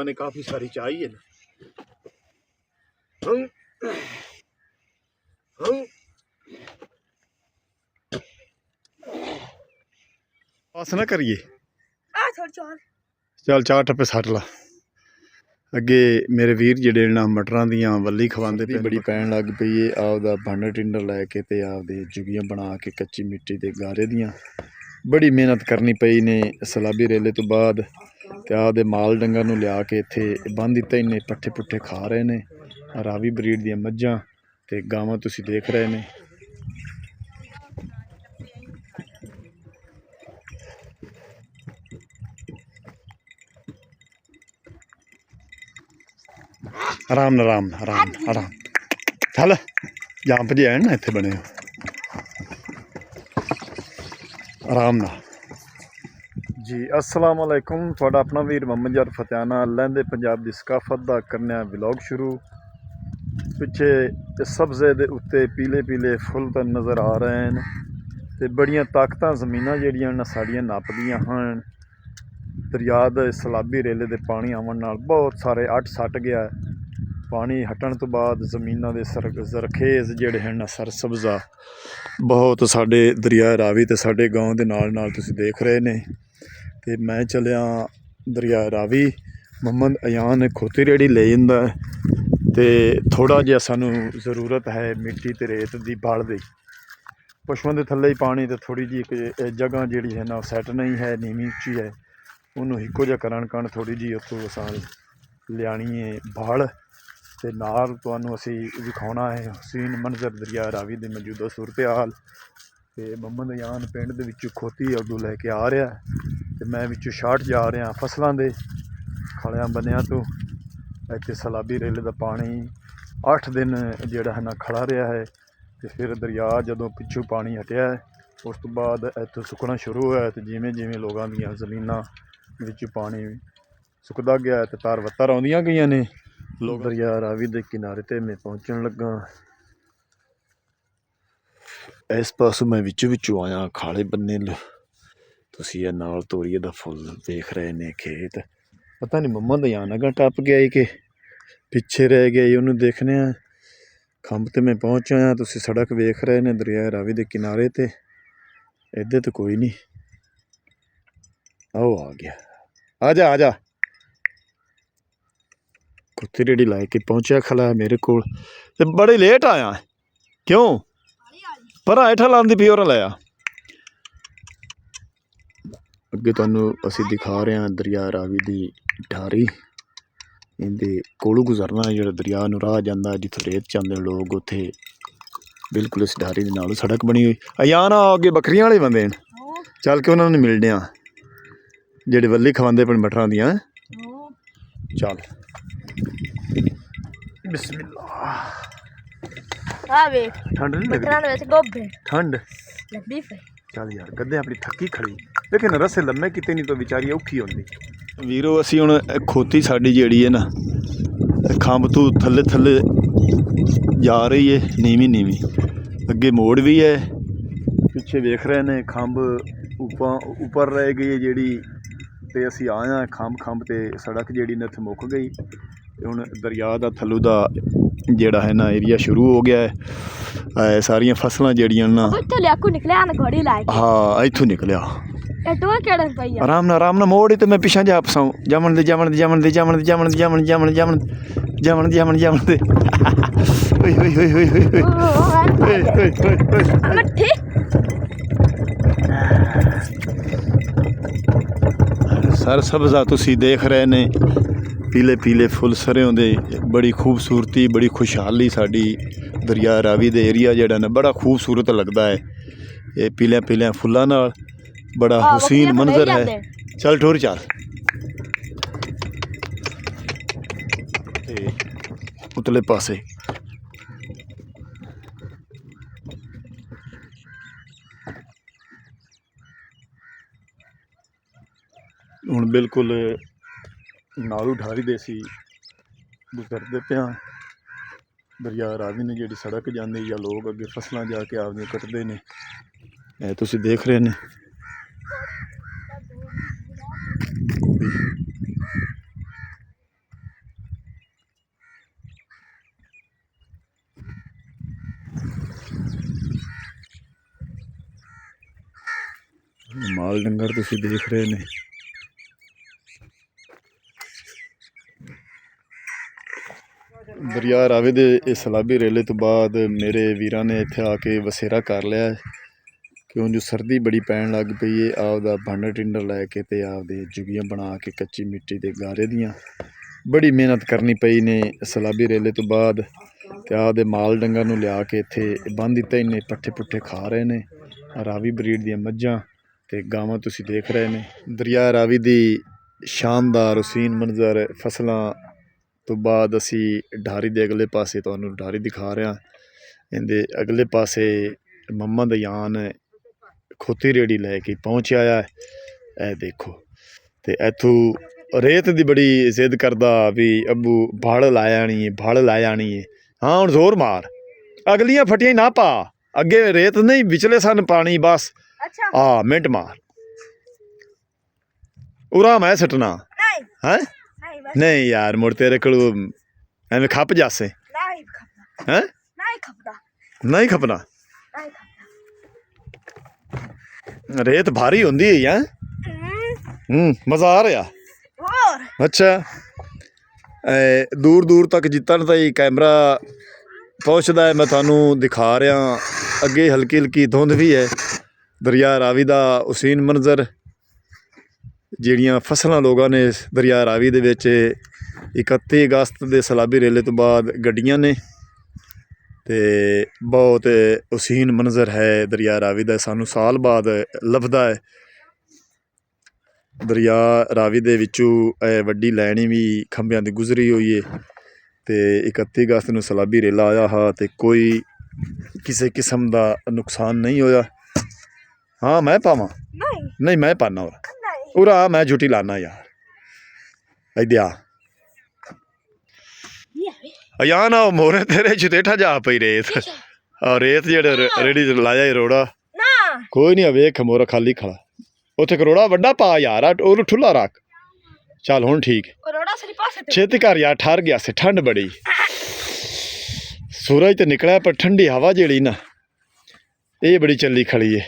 लोगों ने काफ़ी सारी चाहिए ना। हम पास ना करिए, चल 4 टप्पे सट ला। अगे मेरे वीर जेडे ना मटरां दियां वल्ली खवांदे पे, बड़ी पैन लग पई है। आपदा भांडा टिंडा लैके ते आपदे जुगियां बना के कच्ची मिट्टी दे गारे दियां बड़ी मेहनत करनी पई ने। सलाबी रेले तो बाद ते आपदे माल डंगर नूं लिया के इत्थे बंन दित्ता। इन्ने पट्ठे पुट्ठे खा रहे ने। रावी ब्रीड दियां मज्झां ते गावां तुसीं देख रहे ने। आराम आराम आराम आराम चल जंप जे है ना इत्थे बने आराम ना जी। अस्सलाम वालेकुम, थोड़ा अपना वीर मोहम्मद यार फतेहाना लैंदे पंजाब की सकाफत का करने व्लॉग शुरू। पिछे सब्जे दे उत्ते पीले पीले फुल तो नज़र आ रहे हैं ते बड़ियां ताकत जमीनां जड़ियां न साड़ियां नपदियां हैं। दरिया दे सलाबी रेले दे पानी आवन नाल बहुत सारे अट सट गया है। पानी हटन तो बाद जमीनां दे सरखेज जेड़े हैं ना सरसब्जा बहुत साडे दरिया रावी ते साडे गाँव दे नाल तुसीं देख रहे ने। ते मैं चलिया दरिया रावी। मोहम्मद अयान ने खोती रेड़ी ले जांदा है ते थोड़ा जिहा सानू जरूरत है मिट्टी ते रेत दी बल दी। पशुओं के थल्ले ही पानी तो थोड़ी जी एक जगह जी है ना सैट नहीं है, नीवी उच्ची है। उन्होंने एको जिहा करन कण थोड़ी जी उत्थों असां लियानी है बल ते नाल तुहानूं असीं विखाउणा है हसीन मंजर दरिया रावी की मौजूदा सूरत हाल। ते मोहम्मद अयान पिंड दे विचों खोती अग्गों लैके आ रहा है ते मैं विचों शाट जा रहा फसलों के खलियां बनिया तो। इत्थे सलाबी रेले का पानी 8 दिन जिहड़ा है ना खड़ा रहा है ते फिर दरिया जदों पिछों पानी हटिया है उस तो बाद इत्थों सुकना शुरू होया। तो जिमें जिमें लोगों दी जमीनां विच पानी सुकदा गया तो तार वत्तर आउंदियां गईयां ने। लोग दरिया रावी के किनारे ते मैं पहुँचन लगा। इस पासों मैं विचों आया खाले बन्ने तुसीं ये नाल तोरीए दा फुल देख रहे ने। खेत पता नहीं मोहम्मद अयान अगा टप गया कि पिछे रह गया, उन्होंने देखने। खंब ते मैं पहुँच आया, तुसीं सड़क वेख रहे ने दरिया रावी के किनारे ते। इधर तो कोई नहीं, आओ आ गया, आजा आजा। कुत्ती रेड़ी ला के पहुँचा खला मेरे को बड़े लेट आया। क्यों पर हेठा लांदी पी और लाया। अगे तुहानूं असीं दिखा रहे हैं दरिया रावी की ढारी। इहदे कोलों गुजरना है जो दरिया नूं राह जांदा जिथे रेत चांदे लोग उत्थे बिल्कुल इस ढारी दे नाल सड़क बनी हुई। अयान अगे बकरियां वाले बंदे चल के उन्होंने मिलने जेडे वल्ली खवांदे पे मटरां दियां। चल बिस्मिल्लाह। ठंड नहीं लगती? ठंड चल यार गद्दे अपनी थकी खड़ी लेकिन रस्से लम्मे किते नहीं तो बेचारी औखी होंदी। वीरो असी हुण खोती साडी जिहड़ी है ना खंब तो थल्ले थल्ले जा रही है, नीवी नीवी अगे मोड़ भी है। पिछे वेख रहे ने खंब उपर रह गई है जिहड़ी ते असी आए खंब ते सड़क जिहड़ी ने उत्थे मुक गई। हुण दरिया दा थल्लों दा जिहड़ा है ना एरिया शुरू हो गया है। सारियां फसलां जिहड़ियां ना हाँ इत्थों निकलिया। आराम ना मोड़ ही तो मैं पिछा जा फसाऊं। जमन दे जमन दे जमन दे जमन दे जमन दे जमन जमन जमन जमन जमन जमन दे सर सब्जा तुसीं देख रहे ने पीले पीले फुल सरेओं दे। बड़ी खूबसूरती बड़ी खुशहाली साडी दरिया रावी दे एरिया जेड़ा ना बड़ा खूबसूरत लगता है। ये पीलिया पीलिया फुल्लां नाल बड़ा हुसीन मंजर है। चल ठुर चल उतले पासे हुण बिल्कुल नालू ढारी देसी गुजरते पे दरिया रावी ने जी सड़क जाती या लोग अगे फसलां जाके आपदियां कटते हैं। तुसीं देख रहे ने ਮਾਲ ਡੰਗਰ ਤੁਸੀਂ ਦੇਖ ਰਹੇ ਨੇ। ਦਰਿਆ ਰਾਵੀ ਦੇ ਇਸ ਸਲਾਬੀ ਰੇਲੇ ਤੋਂ ਬਾਅਦ ਮੇਰੇ ਵੀਰਾਂ ਨੇ ਇੱਥੇ ਆ ਕੇ ਵਸੇਰਾ ਕਰ ਲਿਆ ਹੈ। ਕਿਉਂ ਜੋ ਸਰਦੀ ਬੜੀ ਪੈਣ ਲੱਗ ਪਈ ਹੈ। ਆਪਦਾ ਭਾਂਡਾ ਟਿੰਡਰ ਲੈ ਕੇ ਤੇ ਆਪਦੇ ਜੁਗੀਆਂ ਬਣਾ ਕੇ ਕੱਚੀ ਮਿੱਟੀ ਦੇ ਗਾਰੇ ਦੀਆਂ ਬੜੀ ਮਿਹਨਤ ਕਰਨੀ ਪਈ ਨੇ ਸਲਾਬੀ ਰੇਲੇ ਤੋਂ ਬਾਅਦ। ਤੇ ਆਪਦੇ ਮਾਲ ਡੰਗਰ ਨੂੰ ਲਿਆ ਕੇ ਇੱਥੇ ਬੰਨ੍ਹ ਦਿੱਤਾ। ਇਹਨੇ ਪੱਠੇ ਪੁੱਠੇ ਖਾ ਰਹੇ ਨੇ। ਰਾਵੀ ਬਰੀਡ ਦੀਆਂ ਮੱਝਾਂ ਤੇ ਗਾਵਾਂ ਤੁਸੀਂ ਦੇਖ ਰਹੇ ਨੇ। ਦਰਿਆ ਰਾਵੀ ਦੀ ਸ਼ਾਨਦਾਰ ਹਸੀਨ ਮੰਜ਼ਰ ਫਸਲਾਂ ਤੋਂ ਬਾਅਦ ਅਸੀਂ ਢਾਰੀ ਦੇ ਅਗਲੇ ਪਾਸੇ ਤੁਹਾਨੂੰ ਢਾਰੀ ਦਿਖਾ ਰਿਹਾ। ਇਹਦੇ ਅਗਲੇ ਪਾਸੇ ਮੁਹੰਮਦ ਅਯਾਨ ਖੋਤੀ ਰੇੜੀ ਲੈ ਕੇ ਪਹੁੰਚਿਆ ਆ। ਇਹ ਦੇਖੋ ਤੇ ਇੱਥੋਂ ਰੇਤ ਦੀ ਬੜੀ ਜ਼ਿੱਦ ਕਰਦਾ ਵੀ ਅੱਬੂ ਭੜ ਲਾ ਆਣੀ ਹੈ, ਭੜ ਲਾ ਆਣੀ ਹੈ। ਹਾਂ ਹੁਣ ਜ਼ੋਰ ਮਾਰ, ਅਗਲੀਆਂ ਫਟੀਆਂ ਹੀ ਨਾ ਪਾ, ਅੱਗੇ ਰੇਤ ਨਹੀਂ ਵਿਚਲੇ ਸਨ ਪਾਣੀ ਬਸ। ਆ ਮਿੰਟ ਮਾਰ ਉਰਾ ਮੈਂ ਸਟਣਾ ਹੈ। ਨਹੀਂ ਯਾਰ ਮੁੜ ਤੇਰੇ ਕੋਲ ਐਵੇਂ ਖੱਪ ਜਾਸੇ ਹੈ। ਨਹੀਂ ਖਪਣਾ, ਰੇਤ ਭਾਰੀ ਹੁੰਦੀ ਹੈ। ਮਜ਼ਾ ਆ ਰਿਹਾ। ਅੱਛਾ ਦੂਰ ਦੂਰ ਤੱਕ ਜਿੱਤਣ ਤਾਈਂ ਕੈਮਰਾ ਪਹੁੰਚਦਾ ਹੈ ਮੈਂ ਤੁਹਾਨੂੰ ਦਿਖਾ ਰਿਹਾ। ਅੱਗੇ ਹਲਕੀ ਹਲਕੀ ਧੁੰਦ ਵੀ ਹੈ। ਦਰਿਆ ਰਾਵੀ ਦਾ ਹਸੀਨ ਮੰਜ਼ਰ, ਜਿਹੜੀਆਂ ਫਸਲਾਂ ਲੋਕਾਂ ਨੇ ਦਰਿਆ ਰਾਵੀ ਦੇ ਵਿੱਚ 31 ਅਗਸਤ ਦੇ ਸਲਾਬੀ ਰੇਲੇ ਤੋਂ ਬਾਅਦ ਗੱਡੀਆਂ ਨੇ ਤੇ ਬਹੁਤ ਹਸੀਨ ਮੰਜ਼ਰ ਹੈ ਦਰਿਆ ਰਾਵੀ ਦਾ। ਸਾਨੂੰ ਸਾਲ ਬਾਅਦ ਲੱਭਦਾ ਹੈ। ਦਰਿਆ ਰਾਵੀ ਦੇ ਵਿੱਚੋਂ ਇਹ ਵੱਡੀ ਲੈਣੀ ਵੀ ਖੰਭਿਆਂ ਦੀ ਗੁਜ਼ਰੀ ਹੋਈ ਹੈ ਤੇ 31 ਅਗਸਤ ਨੂੰ ਸਲਾਬੀ ਰੇਲਾ ਆਇਆ ਹਾਂ ਤੇ ਕੋਈ ਕਿਸੇ ਕਿਸਮ ਦਾ ਨੁਕਸਾਨ ਨਹੀਂ ਹੋਇਆ। ਹਾਂ ਮੈਂ ਪਾਵਾਂ? ਨਹੀਂ ਮੈਂ ਪਾਣਾ ਉਰਾ ਮੈਂ ਜੁੱਟੀ ਲਾਣਾ ਯਾਰ। ਇੱਧਰ ਆ ਨਾ ਮੋਰੇ ਤੇਰੇ ਚਤੇਠਾ ਜਾ ਪਈ ਰੇਤ। ਰੇਤ ਜਿਹੜੇ ਰੇੜੀ ਲਾਇਆ ਰੋੜਾ ਕੋਈ ਨਹੀਂ ਵੇਖ ਮੋਰਾ ਖਾਲੀ ਖੜਾ ਉੱਥੇ ਕਰੋੜਾ ਵੱਡਾ ਪਾ ਯਾਰ ਉਹਨੂੰ ਠੁੱਲਾ ਰੱਖ। ਚੱਲ ਹੁਣ ਠੀਕ ਛੇਤੀ ਕਰ ਯਾਰ ਠਰ ਗਿਆ ਸੀ। ਠੰਡ ਬੜੀ ਸੂਰਜ ਤੇ ਨਿਕਲਿਆ ਪਰ ਠੰਡੀ ਹਵਾ ਜਿਹੜੀ ਨਾ ਇਹ ਬੜੀ ਚੱਲੀ ਖੜੀ ਹੈ।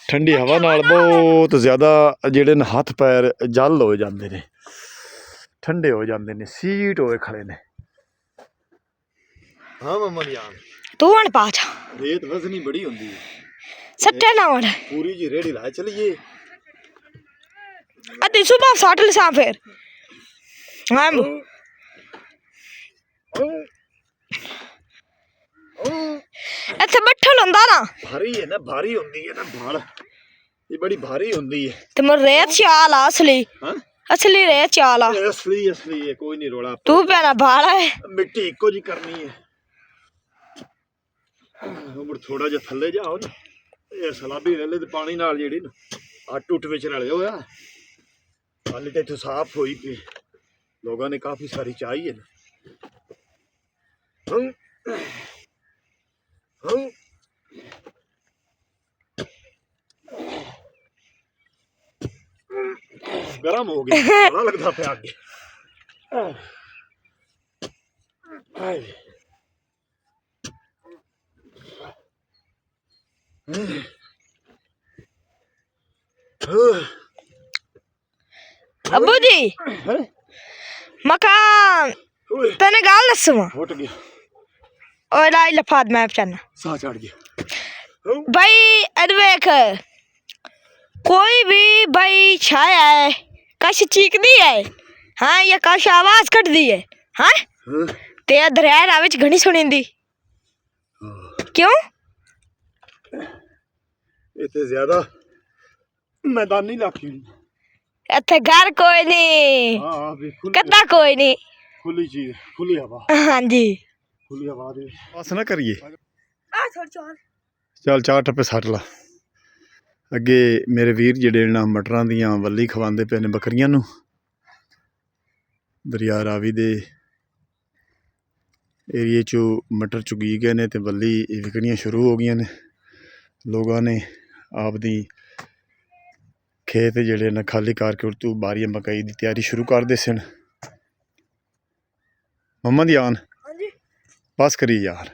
ਠੰਡੀ ਹਵਾ ਨਾਲ ਬਹੁਤ ਜ਼ਿਆਦਾ ਜਿਹੜੇ ਨੇ ਹੱਥ ਪੈਰ ਜਲ ਹੋ ਜਾਂਦੇ ਨੇ, ਠੰਡੇ ਹੋ ਜਾਂਦੇ ਨੇ, ਸੀਟ ਹੋਏ ਖੜੇ ਨੇ। ਹਾਂ ਮਮਾ ਯਾਰ ਤੂੰ ਹਣ ਪਾ ਜਾ। ਰੇਤ ਵਜ਼ਨੀ ਬੜੀ ਹੁੰਦੀ ਹੈ। ਸੱਟੇ ਨਾ ਵੜ ਪੂਰੀ ਜੀ ਰੇੜੀ ਲਾ ਚਲੀਏ। ਅੱਧੀ ਸੁਬਹ ਸੱਟ ਲਿਸਾ ਫਿਰ। ਹਾਂ ਇੱਥੇ ਬੱਠਲ ਹੁੰਦਾ ਨਾ ਭਾਰੀ ਹੈ ਨਾ, ਭਾਰੀ ਹੁੰਦੀ ਹੈ ਨਾ ਭਾਲ ਇਹ ਬੜੀ ਭਾਰੀ ਹੁੰਦੀ ਹੈ। ਤੇ ਮਰ ਰੇਤ ਚਾਲ ਆ ਅਸਲੀ ਅਸਲੀ ਰੇਤ ਚਾਲ ਆ। ਅਸਲੀ ਹੈ ਕੋਈ ਨਹੀਂ ਰੋਲਾ। ਤੂੰ ਪੈਣਾ ਭਾਲਾ ਹੈ ਮਿੱਟੀ ਇੱਕੋ ਜੀ ਕਰਨੀ ਹੈ। ਉਮਰ ਥੋੜਾ ਜਿਹਾ ਥੱਲੇ ਜਾਓ ਨਾ ਇਹ ਸਲਾਬੀ ਰੇਲੇ ਦੇ ਪਾਣੀ ਨਾਲ ਜਿਹੜੀ ਨਾ ਆ ਟੁੱਟ ਵਿੱਚ ਰਲੇ ਹੋਇਆ ਹਾਲੇ ਤਾਂ ਇੱਥੋਂ ਸਾਫ਼ ਹੋਈ ਪਈ। ਲੋਕਾਂ ਨੇ ਕਾਫੀ ਸਾਰੀ ਚਾਹੀ ਹੈ ਨਾ। ਗਰਮ ਹੋ ਗਿਆ ਬੜਾ ਲੱਗਦਾ ਪਿਆ ਅੱਗੇ। ਅੱਬੂ ਜੀ ਮਕਾਨ ਤੈਨੂੰ ਗੱਲ ਦੱਸਵਾਂ। ਉੱਠ ਗਿਆ ਓਏ ਲਾਈ ਲਫਾਦ ਮੈਂ ਪਛਾਣਾ ਸਾਹ ਚੜ ਗਿਆ ਭਾਈ ਅਦਵੇਖ कोई भी भाई छाया है कश चीकदी है हाँ या कश आवाज कटदी है हाँ ते दरिया रावी च घनी सुनिंदी क्यों इतने ज्यादा मैदानी इलाके इत्थे घर कोई नहीं कद्दा कोई नहीं खुली चीज खुली हवा हाँ जी खुली हवा दे बस ना करिए थोड़ी चल चार टप्पे सट ला। ਅੱਗੇ ਮੇਰੇ ਵੀਰ ਜਿਹੜੇ ਨਾ ਮਟਰਾਂ ਦੀਆਂ ਵੱਲੀ ਖਵਾਉਂਦੇ ਪਏ ਨੇ ਬੱਕਰੀਆਂ ਨੂੰ। ਦਰਿਆ ਰਾਵੀ ਦੇ ਏਰੀਏ 'ਚੋਂ ਮਟਰ ਚੁਗੀ ਗਏ ਨੇ ਤੇ ਵੱਲੀ ਵਿਕਣੀਆਂ ਸ਼ੁਰੂ ਹੋ ਗਈਆਂ ਨੇ। ਲੋਕਾਂ ਨੇ ਆਪਦੀ ਖੇਤ ਜਿਹੜੇ ਨਾ ਖਾਲੀ ਕਰਕੇ ਉਹ ਤੋਂ ਬਾਰੀਆਂ ਮਕਈ ਦੀ ਤਿਆਰੀ ਸ਼ੁਰੂ ਕਰਦੇ ਸਨ। ਮੁਹੰਮਦ ਯਾਨ ਬਸ ਕਰੀ ਯਾਰ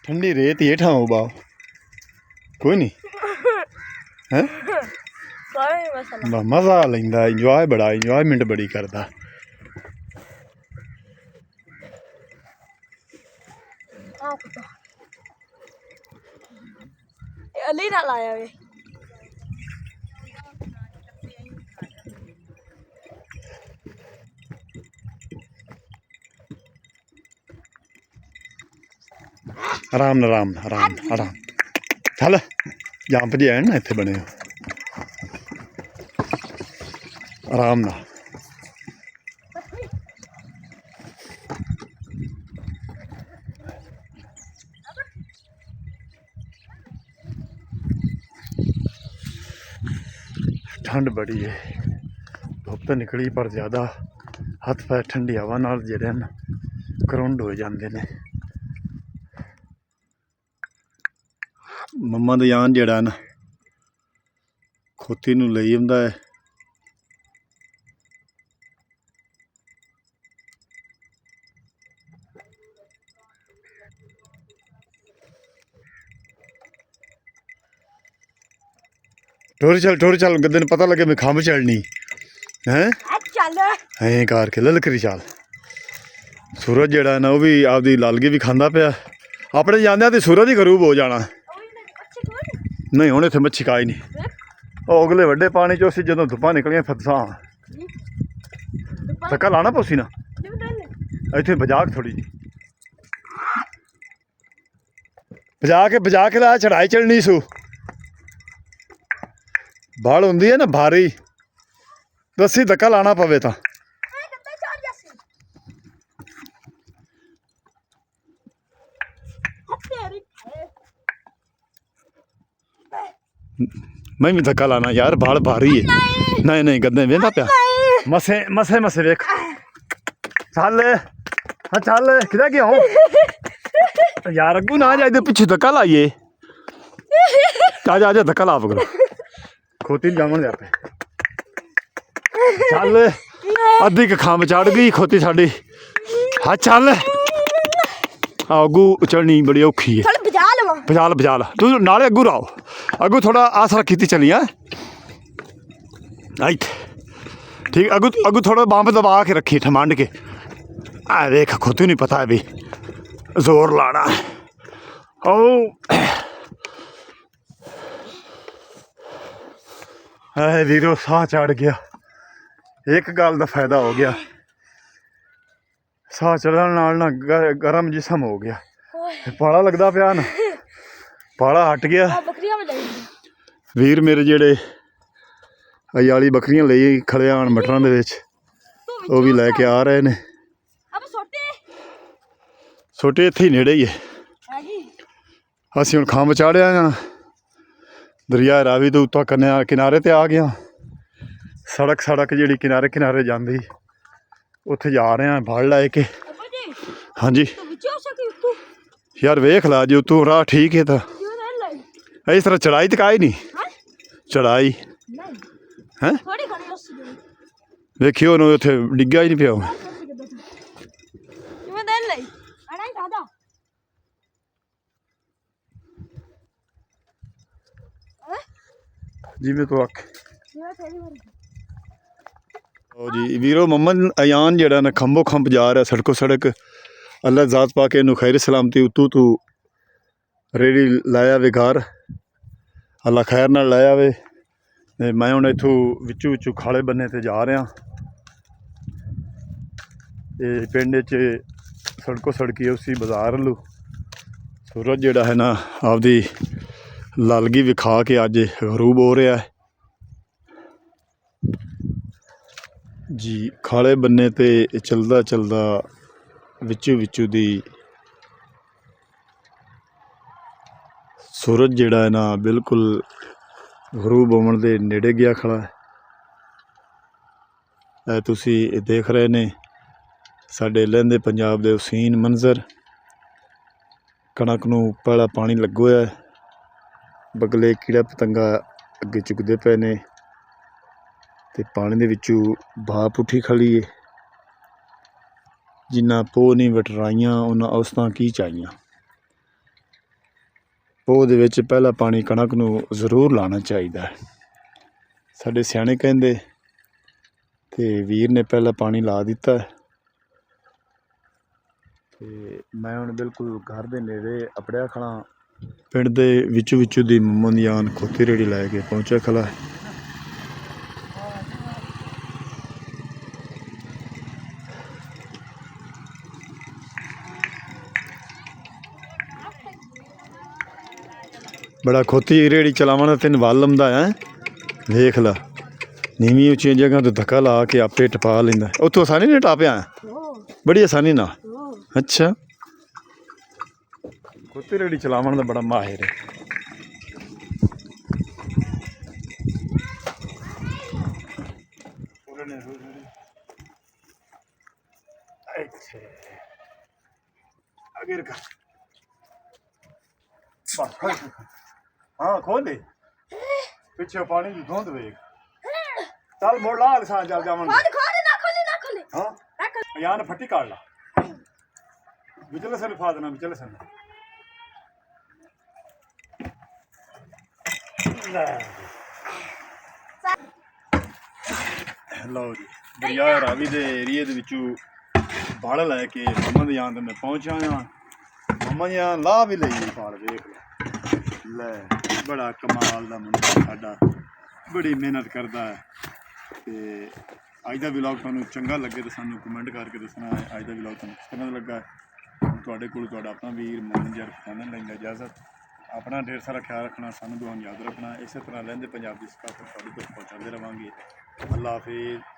ਠੰਡੀ ਰੇਤ ਹੇਠਾਂ ਹੋ ਬਾ कोई नहीं हैं कोई मसला मज़ा लेंदा इंजॉय बड़ा इंजॉयमेंट बड़ी करदा आओ कुत्ता अली ना लाया वे आराम आराम चल जंप जे ना इत्थे बने आराम ना ठंड बड़ी है धुप तो निकली पर ज़्यादा हथ पैर ठंडी हवा नाल जिहड़े न करुंड हो जाते हैं मम्मा दा यान जिहड़ा न खोती नूं लई आंदा है टोर चल गद्दे ने पता लगे मैं खंभ चढ़नी हैं चल ऐं करके ललकरी चाल सूरज जेड़ा ना वो भी आपदी लालगी भी खांदा पिया अपने जांदे ते सूरज ही गरूब हो जाना नहीं हुण इत्थे मच्छी काई नहीं ओ अगले वड्डे पानी चो असीं जदों धुप्पां निकलियां फतसां धक्का लाना पौसी ना इत्थे बजा के थोड़ी जी बजा के ला चढ़ाई चढ़नी सू बाल होंदी है ना भारी दसी धक्का लाना पवे तो मैं भी धक्का लाना यार बाल भारी है नहीं गद्दे वेंदा पिया मसे वेख चल हाँ चल किधर गया हूँ यार अगू ना जा पिछे धक्का लाइए आजा धक्का ला पकड़ो खोती जामन दे पे चल अद्धी क खंभ चढ़ गई खोती साडी हाँ चल अगू चढ़नी बड़ी औखी है बजा ला तू नाले अगू रहो अगू थोड़ा आसरा की चली है ठीक अगू थोड़ा बांब दबा के रखी ठमांड के आ देख खोती नहीं पता है भी जोर लाना ओ है वीरो साह चढ़ गया एक गल का फायदा हो गया साह चढ़ने नाल ना गर्म जिसम हो गया पाला लगता पिया ना पाला हट गया वीर मेरे जेड़े अयाली बकरियां ले खड़े आन मटरां दे विच वो भी लैके आ रहे ने छोटे इत्थे ही नेड़े ही है असीं हुण खंभ चाढ़िया ना दरिया रावी तो उत्ता किनारे ते आ गया सड़क जी किनारे जाती उत्थे जा रहे हैं फड़ लै के हाँ जी यार वेख ला जो तू राह ठीक है तो इस तरह चढ़ाई तो काई नहीं चढ़ाई हैं देखियो उन्होंने उत्थे डिग्गा ही नहीं पिया जिमें तो आख जी वीरो मोहम्मद अयान जेड़ा ना खंभो खंभ जा रहा सड़कों सड़क अल्लाह ज़ात पा के इनू खैर सलामती उतू तू रेड़ी लाया वे घर अल्लाह खैर नाल लाया वे मैं हुण इत्थों विचू खाले बन्ने ते जा रहा पिंड च सड़कों सड़की उसी बाजार लू सूरज जेड़ा है ना आपदी लालगी विखा के अज गरूब हो रहा है जी खाले बन्ने ते चलदा विचू दी सूरज जेड़ा है ना बिल्कुल गरूब होने दे नेड़े गया खड़ा है तुसी देख रहे ने साडे लहंदे पंजाब दे हसीन मंजर कणक नूं पहला पानी लगो है बगले कीड़ा पतंगा अगे चुकते पे ने ते पानी दे विचू भाप उठी खड़ी है जिन्ना पो नहीं वटराइयां उन्ना औसतां की चाहिए ਪੋਹ ਦੇ ਵਿੱਚ ਪਹਿਲਾ ਪਾਣੀ ਕਣਕ ਨੂੰ ਜ਼ਰੂਰ ਲਾਉਣਾ ਚਾਹੀਦਾ ਹੈ। ਸਾਡੇ ਸਿਆਣੇ ਕਹਿੰਦੇ ਤੇ ਵੀਰ ਨੇ ਪਹਿਲਾ ਪਾਣੀ ਲਾ ਦਿੱਤਾ ਤੇ ਮੈਂ ਹੁਣ ਬਿਲਕੁਲ ਘਰ ਦੇ ਨੇੜੇ ਅਪੜਿਆ ਖੜਾ। ਪਿੰਡ ਦੇ ਵਿੱਚੋਂ ਦੀ ਮੰਮਨ ਜਾਨ ਖੋਤੀ ਰੇੜੀ ਲੈ ਕੇ ਪਹੁੰਚਿਆ ਖਲਾ। बड़ा खोती रेड़ी चलावना तेन वल आंदा है। देख ला नीवी उच्चियां जगह तो धक्का ला के आपे टपा लेंदा। उतों आसानी ने टापिया बड़ी आसानी ना। अच्छा खोती रेड़ी चलावन का बड़ा माहिर है। हाँ खोल दे पिछे पानी की धुंध वेख। चल मोड़ ला सा चल जावन। हाँ यहाँ ने फट्टी काट ला विचले से लिफा देना विचले से। लो जी दरिया रावी दे एरिए दे विचों बाड़ लैके मम्मा दी जान ते मैं पहुंचा हाँ। मम्मा जी ला भी लई पाल वेख ले बड़ा कमाल दा मुंडा साडा बड़ी मेहनत करदा है। ते अज दा व्लॉग तुहानूं चंगा लगे तो सानूं कमेंट करके दसना है अज दा व्लॉग तुहानूं किस तरह दा लगा है। तुहाडे कोल तुहाडा अपना वीर मोहन जर फताना लैंदा इजाजत। अपना ढेर सारा ख्याल रखना सानूं दुआं याद रखना। इस तरह लैंदे पंजाब दी सकाफत तुहाडे तक पहुँचाते रहांगे। अल्लाह हाफिज़।